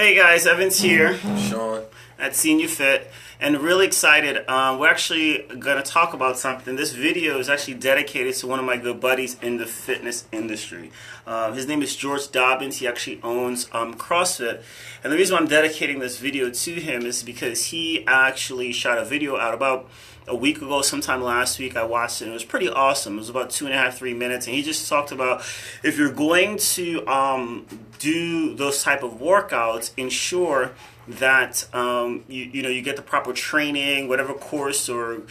Hey guys, Evan's here Sean. at CNUFIT, and really excited. We're actually going to talk about something. This video is actually dedicated to one of my good buddies in the fitness industry. His name is George Dobbins. He actually owns CrossFit, and the reason why I'm dedicating this video to him is because he actually shot a video out about a week ago, sometime last week. I watched it and it was pretty awesome. It was about 2.5, 3 minutes, and he just talked about if you're going to do those type of workouts, ensure that you get the proper training, whatever course or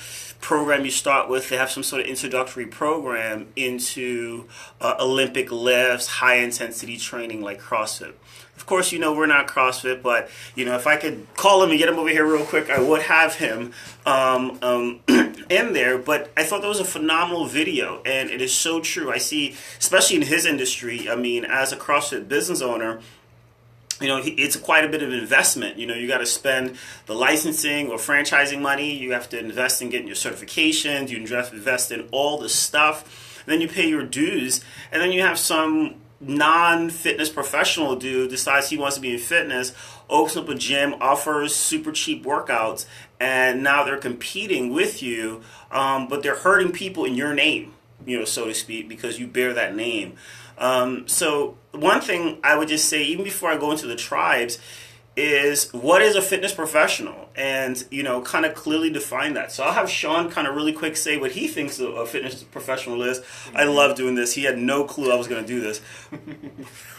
program you start with. They have some sort of introductory program into Olympic lifts, high intensity training like CrossFit. Of course, we're not CrossFit, but if I could call him and get him over here real quick, I would have him in there. But I thought that was a phenomenal video, and it is so true. I see, especially in his industry, as a CrossFit business owner, it's quite a bit of investment. You got to spend the licensing or franchising money. You have to invest in getting your certifications. You invest in all the stuff. And then you pay your dues. And then you have some non-fitness professional dude decides he wants to be in fitness, opens up a gym, offers super cheap workouts, and now they're competing with you, but they're hurting people in your name, so to speak, because you bear that name. So one thing I would just say, even before I go into the tribes, is what is a fitness professional, and kind of clearly define that. So I'll have Sean kind of really quick say what he thinks a fitness professional is. I love doing this. He had no clue I was going to do this.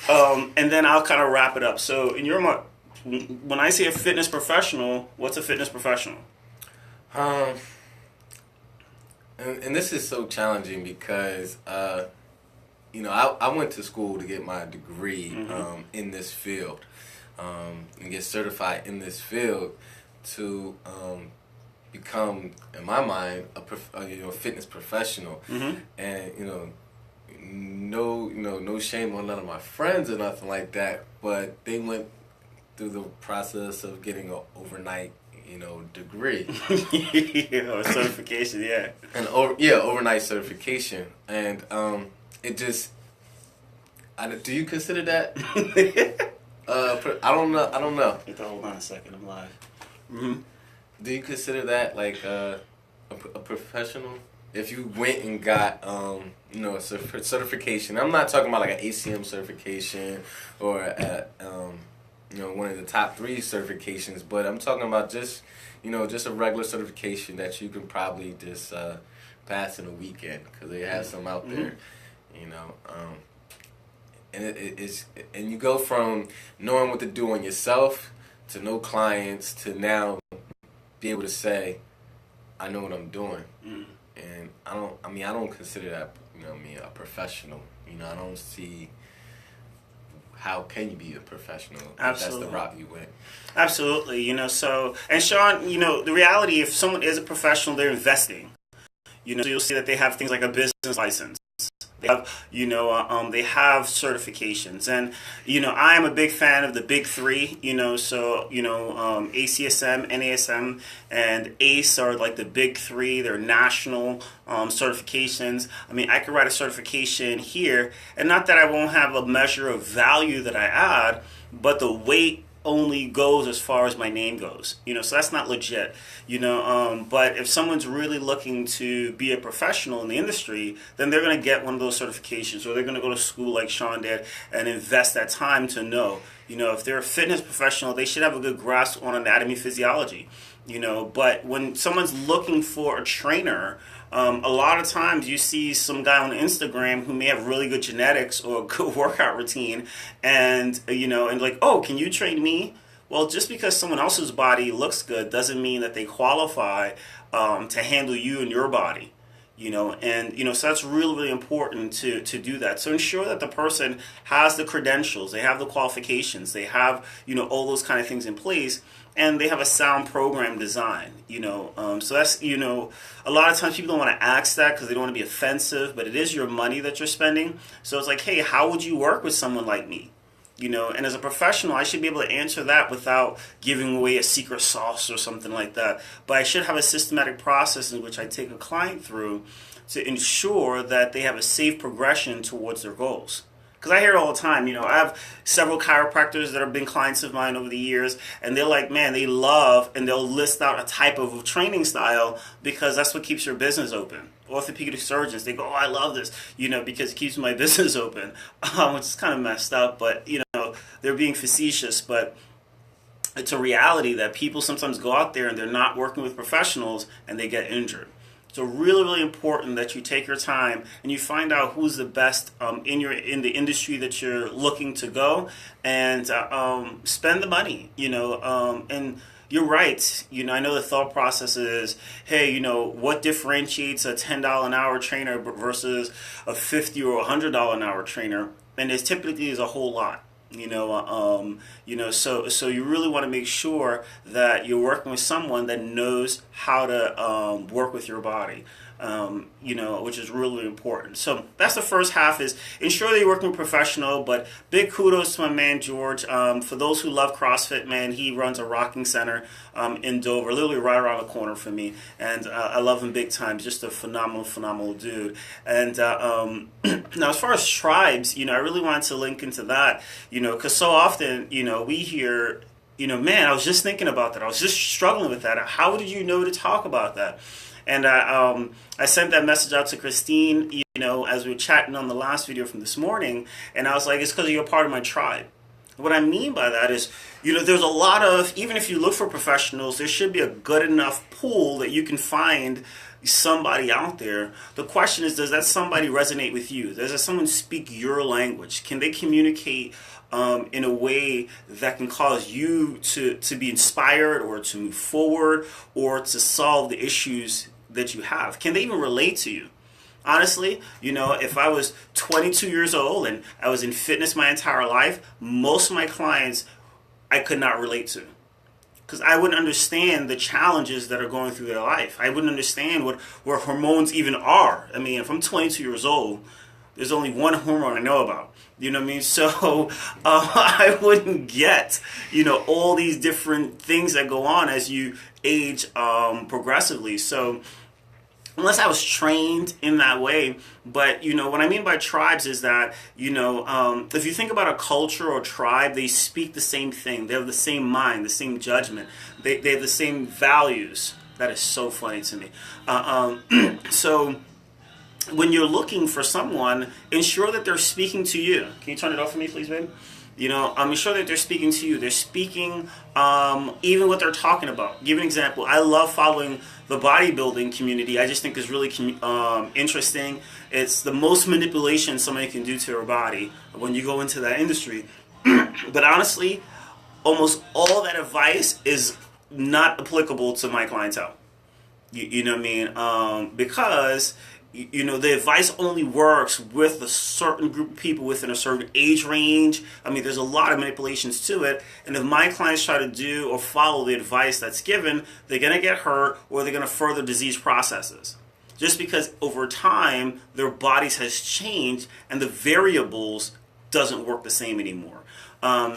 And then I'll kind of wrap it up. So in your mind, when I say a fitness professional, what's a fitness professional? And this is so challenging because I went to school to get my degree in this field. And get certified in this field to become, in my mind, a fitness professional. And no shame on none of my friends or nothing like that, but they went through the process of getting an overnight degree. Certification, yeah. And overnight certification, and it just. Do you consider that? I don't know. Hold on a second. I'm live. Do you consider that like a professional? If you went and got a certification, I'm not talking about like an ACM certification or one of the top 3 certifications, but I'm talking about just a regular certification that you can probably just pass in a weekend because they have some out there, And and you go from knowing what to do on yourself to know clients to now be able to say, I know what I'm doing. And I don't consider that, a professional. I don't see how can you be a professional if that's the route you went. Absolutely. So, and Sean, the reality, if someone is a professional, they're investing. So you'll see that they have things like a business license. They have, they have certifications, and I am a big fan of the big 3. ACSM, NASM, and ACE are like the big 3. They're national certifications. I could write a certification here, and not that I won't have a measure of value that I add, but the weight only goes as far as my name goes, so that's not legit, but if someone's really looking to be a professional in the industry, then they're going to get one of those certifications, or they're going to go to school like Sean did and invest that time to know, if they're a fitness professional, they should have a good grasp on anatomy, physiology, but when someone's looking for a trainer, a lot of times you see some guy on Instagram who may have really good genetics or a good workout routine, and and like, oh, can you train me? Well, just because someone else's body looks good doesn't mean that they qualify to handle you and your body. So that's really, really important to do that. So ensure that the person has the credentials, they have the qualifications, they have, all those kind of things in place, and they have a sound program design, So that's, a lot of times people don't want to ask that because they don't want to be offensive, but it is your money that you're spending. So it's like, hey, how would you work with someone like me? And as a professional, I should be able to answer that without giving away a secret sauce or something like that. But I should have a systematic process in which I take a client through to ensure that they have a safe progression towards their goals. Because I hear it all the time. I have several chiropractors that have been clients of mine over the years, and they're like, man, they love, and they'll list out a type of training style because that's what keeps your business open. Orthopedic surgeons, they go, oh, I love this, because it keeps my business open, which is kind of messed up, but, they're being facetious, but it's a reality that people sometimes go out there and they're not working with professionals and they get injured. So really, really important that you take your time and you find out who's the best in the industry that you're looking to go, and spend the money. And you're right. I know the thought process is, hey, what differentiates a $10 an hour trainer versus a $50 or $100 an hour trainer? And there's typically is a whole lot. So you really want to make sure that you're working with someone that knows how to work with your body, which is really important. So that's the first half, is ensure that you're working with a professional. But big kudos to my man George. For those who love CrossFit, man, he runs a rocking center in Dover, literally right around the corner from me, and I love him big time. Just a phenomenal dude. And now, as far as tribes, I really wanted to link into that, because so often, we hear, man, I was just thinking about that. I was just struggling with that. How did you know to talk about that? And I sent that message out to Christine, as we were chatting on the last video from this morning, and I was like, it's because you're part of my tribe. What I mean by that is, there's a lot of, even if you look for professionals, there should be a good enough pool that you can find somebody out there. The question is, does that somebody resonate with you? Does that someone speak your language? Can they communicate in a way that can cause you to be inspired, or to move forward, or to solve the issues that you have? Can they even relate to you? Honestly, if I was 22 years old and I was in fitness my entire life, most of my clients I could not relate to, because I wouldn't understand the challenges that are going through their life. I wouldn't understand what hormones even are. I mean, if I'm 22 years old, there's only one hormone I know about. You know what I mean? So I wouldn't get, all these different things that go on as you age progressively. So unless I was trained in that way. But, what I mean by tribes is that, if you think about a culture or tribe, they speak the same thing. They have the same mind, the same judgment. They have the same values. That is so funny to me. So when you're looking for someone, ensure that they're speaking to you. Can you turn it off for me, please, babe? Ensure that they're speaking to you. They're speaking even what they're talking about. Give an example. I love following the bodybuilding community. I just think it's really interesting. It's the most manipulation somebody can do to their body when you go into that industry. But honestly, almost all that advice is not applicable to my clientele. You know what I mean? Because the advice only works with a certain group of people within a certain age range. I mean, there's a lot of manipulations to it. And if my clients try to do or follow the advice that's given, they're going to get hurt, or they're going to further disease processes. Just because over time, their bodies has changed and the variables doesn't work the same anymore.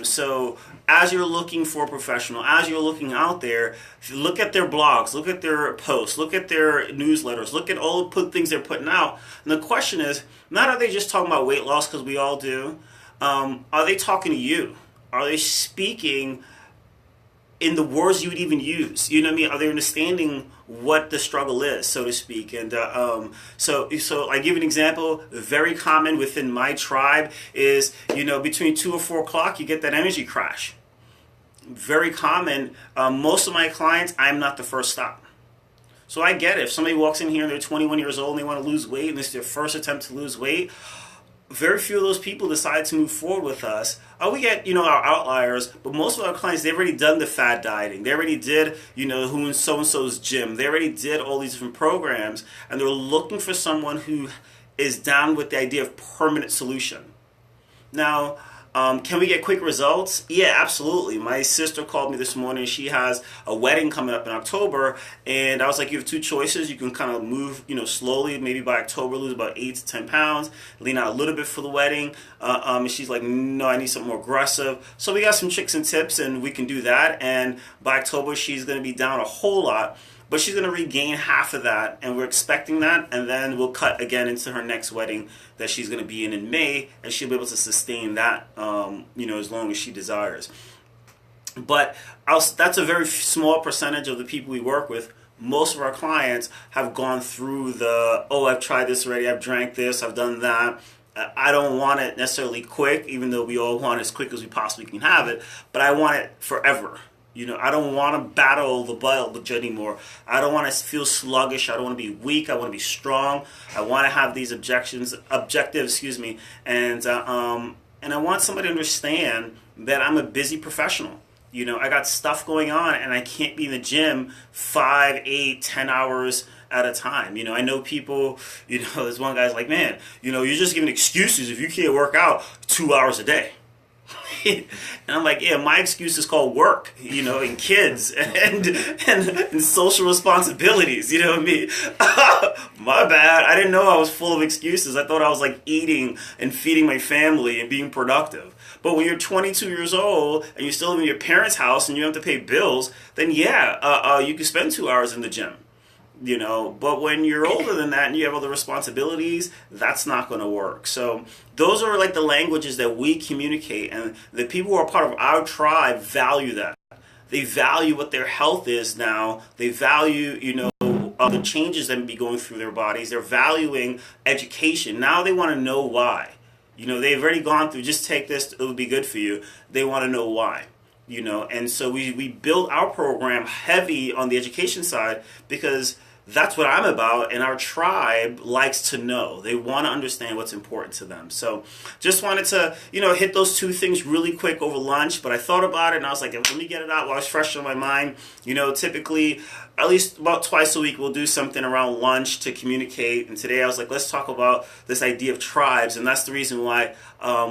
So as you're looking for a professional, as you're looking out there, look at their blogs, look at their posts, look at their newsletters, look at all the things they're putting out. And the question is, not are they just talking about weight loss, because we all do. Are they talking to you? Are they speaking in the words you would even use? You know what I mean? Are they understanding what the struggle is, so to speak? And so I give an example. Very common within my tribe is, between 2 or 4 o'clock, you get that energy crash. Very common. Most of my clients, I'm not the first stop. So I get it. If somebody walks in here and they're 21 years old and they want to lose weight, and it's their first attempt to lose weight, very few of those people decide to move forward with us. We get, our outliers, but most of our clients, they've already done the fad dieting. They already did, who in so-and-so's gym. They already did all these different programs, and they're looking for someone who is down with the idea of permanent solution. Now, can we get quick results? Yeah, absolutely. My sister called me this morning. She has a wedding coming up in October, and I was like, you have two choices. You can kind of move, slowly, maybe by October, lose about 8 to 10 pounds, lean out a little bit for the wedding. And she's like, no, I need something more aggressive. So we got some tricks and tips, and we can do that. And by October, she's going to be down a whole lot. but she's going to regain half of that, and we're expecting that, and then we'll cut again into her next wedding that she's going to be in May, and she'll be able to sustain that, as long as she desires. But that's a very small percentage of the people we work with. Most of our clients have gone through I've tried this already, I've drank this, I've done that. I don't want it necessarily quick, even though we all want it as quick as we possibly can have it, but I want it forever. I don't want to battle the biology anymore. I don't want to feel sluggish. I don't want to be weak. I want to be strong. I want to have these objectives, and I want somebody to understand that I'm a busy professional. I got stuff going on, and I can't be in the gym 5, 8, 10 hours at a time. I know people, there's one guy's like, man, you're just giving excuses if you can't work out 2 hours a day. And I'm like, yeah, my excuse is called work, and kids and social responsibilities, what I mean? My bad. I didn't know I was full of excuses. I thought I was like eating and feeding my family and being productive. But when you're 22 years old and you still live in your parents' house and you have to pay bills, then you can spend 2 hours in the gym. But when you're older than that and you have other responsibilities, that's not going to work. So those are like the languages that we communicate, and the people who are part of our tribe value that. They value what their health is now. They value, the changes that may be going through their bodies. They're valuing education. Now they want to know why. They've already gone through, just take this, it'll be good for you. They want to know why. And so we build our program heavy on the education side because that's what I'm about, and our tribe likes to know. They want to understand what's important to them. So just wanted to, hit those two things really quick over lunch, but I thought about it, and I was like, let me get it out while it's fresh on my mind. Typically, at least about twice a week, we'll do something around lunch to communicate, and today I was like, let's talk about this idea of tribes, and that's the reason why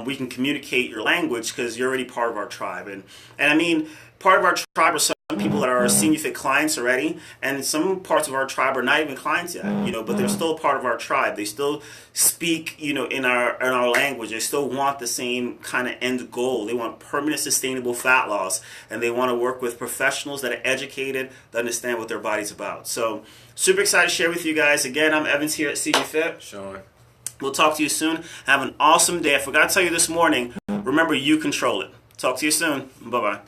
we can communicate your language, because you're already part of our tribe. And I mean, part of our tribe are some people that are CNUFIT clients already, and some parts of our tribe are not even clients yet, but they're still part of our tribe. They still speak, in our language. They still want the same kind of end goal. They want permanent, sustainable fat loss, and they want to work with professionals that are educated, that understand what their body's about. So, super excited to share with you guys. Again, I'm Evans here at CNUFIT. Sean. We'll talk to you soon. Have an awesome day. I forgot to tell you this morning, remember, you control it. Talk to you soon. Bye-bye.